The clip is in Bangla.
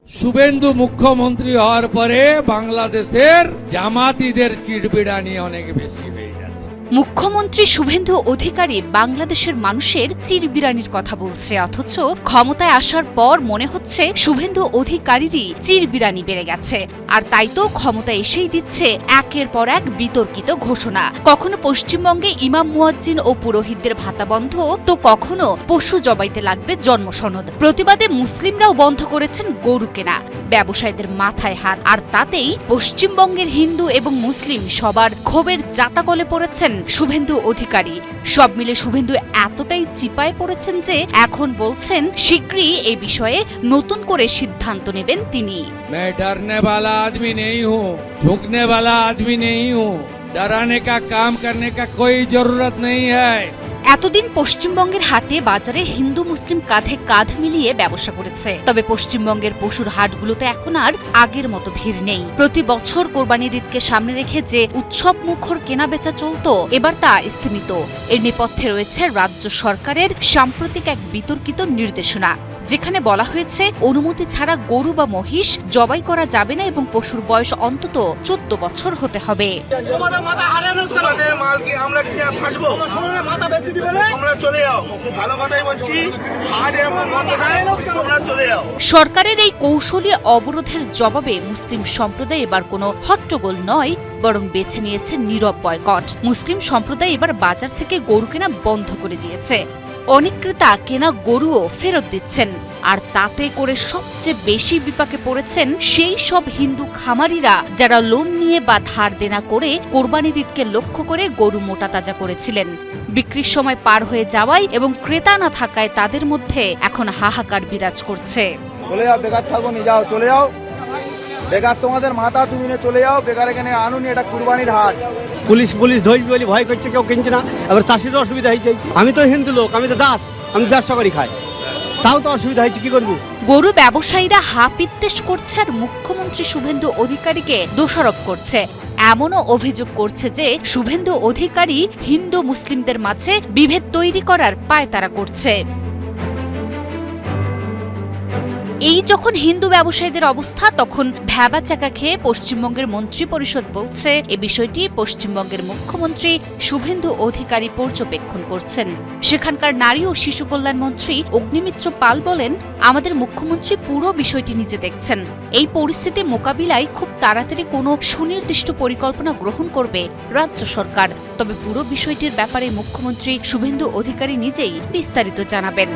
শুভেন্দু মুখ্যমন্ত্রী হওয়ার পরে বাংলাদেশের জামাতিদের চিড়বিড়ানি অনেক বেশি হয়ে যাচ্ছে। মুখ্যমন্ত্রী শুভেন্দু অধিকারী বাংলাদেশের মানুষের চিরবিরানির কথা বলছে, অথচ ক্ষমতায় আসার পর মনে হচ্ছে শুভেন্দু অধিকারীরই চিরবিরানি বেড়ে গেছে। আর তাই তো ক্ষমতায় এসেই দিচ্ছে একের পর এক বিতর্কিত ঘোষণা। কখনো পশ্চিমবঙ্গে ইমাম মুয়াজ্জিন ও পুরোহিতদের ভাতা বন্ধ, তো কখনো পশু জবাইতে লাগবে জন্মসনদ। প্রতিবাদে মুসলিমরাও বন্ধ করেছেন গরু কেনা, ব্যবসায়ীদের মাথায় হাত। আর তাতেই পশ্চিমবঙ্গের হিন্দু এবং মুসলিম সবার ক্ষোভের জাতাকলে পড়েছেন শুভেন্দু অধিকারী। সব মিলে শুভেন্দু এতটাই চিপায় পড়েছেন যে এখন বলছেন শীঘ্রই এই বিষয়ে নতুন করে সিদ্ধান্ত নেবেন তিনি। मैं डरने वाला आदमी नहीं हूँ, झुकने वाला आदमी नहीं हूँ, डराने का काम करने का कोई जरूरत नहीं है। এতদিন পশ্চিমবঙ্গের হাটে বাজারে হিন্দু মুসলিম কাঁধে কাঁধ মিলিয়ে ব্যবসা করেছে, তবে পশ্চিমবঙ্গের পশুর হাটগুলোতে এখন আর আগের মতো ভিড় নেই। প্রতি বছর কোরবানির ঈদকে সামনে রেখে যে উৎসব মুখর কেনা বেচা চলত, এবার তা স্থিমিত। এর নেপথ্যে রয়েছে রাজ্য সরকারের সাম্প্রতিক এক বিতর্কিত নির্দেশনা, যেখানে বলা হয়েছে অনুমতি ছাড়া গরু বা মহিষ জবাই করা যাবে না এবং পশুর বয়স অন্তত 14 বছর হতে হবে। সরকারের এই কৌশলী অবরোধের জবাবে মুসলিম সম্প্রদায় এবার কোনো হট্টগোল নয়, বরং বেছে নিয়েছে নীরব বয়কট। মুসলিম সম্প্রদায় এবার বাজার থেকে গরু কেনা বন্ধ করে দিয়েছে। অনেক ক্রেতা কেনা গরুও ফেরত দিচ্ছেন। আর তাতে করে সবচেয়ে বেশি বিপাকে পড়েছেন সেই সব হিন্দু খামারিরা যারা লোন নিয়ে বা ধার দেনা করে কোরবানির ঈদকে লক্ষ্য করে গরু মোটা তাজা করেছিলেন। বিক্রির সময় পার হয়ে যাওয়ায় এবং ক্রেতা না থাকায় তাদের মধ্যে এখন হাহাকার বিরাজ করছে। চলে যাও, বেকার থাকো, নিয়ে যাও, চলে যাও, বেকার তোমাদের মাথা তুমি নিয়ে চলে যাও, বেকার এখানে আনুনি, এটা কুরবানির হাট। পুলিশ ধরবি বলে ভয় করছে, কেউ কিনছে না। এবার চাষিরও অসুবিধা হয়েছে। আমি তো হিন্দু লোক, আমি তো দাস, আমি ব্যবসা করি খাই, তাও তো অসুবিধা হয়েছে, কি করবো? গরু ব্যবসায়ীরা হাপিত্তেশ করছে আর মুখ্যমন্ত্রী শুভেন্দু অধিকারীকে দোষারোপ করছে। এমনও অভিযোগ করছে যে শুভেন্দু অধিকারী হিন্দু মুসলিমদের মাঝে বিভেদ তৈরি করার পায়তারা করছে। এই যখন হিন্দু ব্যবসায়ীদের অবস্থা, তখন ভ্যাবা চাকা খেয়ে পশ্চিমবঙ্গের মন্ত্রী পরিষদ বলছে এ বিষয়টি পশ্চিমবঙ্গের মুখ্যমন্ত্রী শুভেন্দু অধিকারী পর্যবেক্ষণ করছেন। সেখানকার নারী ও শিশু কল্যাণ মন্ত্রী অগ্নিমিত্র পাল বলেন, আমাদের মুখ্যমন্ত্রী পুরো বিষয়টি নিজে দেখছেন। এই পরিস্থিতি মোকাবিলায় খুব তাড়াতাড়ি কোনো সুনির্দিষ্ট পরিকল্পনা গ্রহণ করবে রাজ্য সরকার। তবে পুরো বিষয়টির ব্যাপারে মুখ্যমন্ত্রী শুভেন্দু অধিকারী নিজেই বিস্তারিত জানাবেন।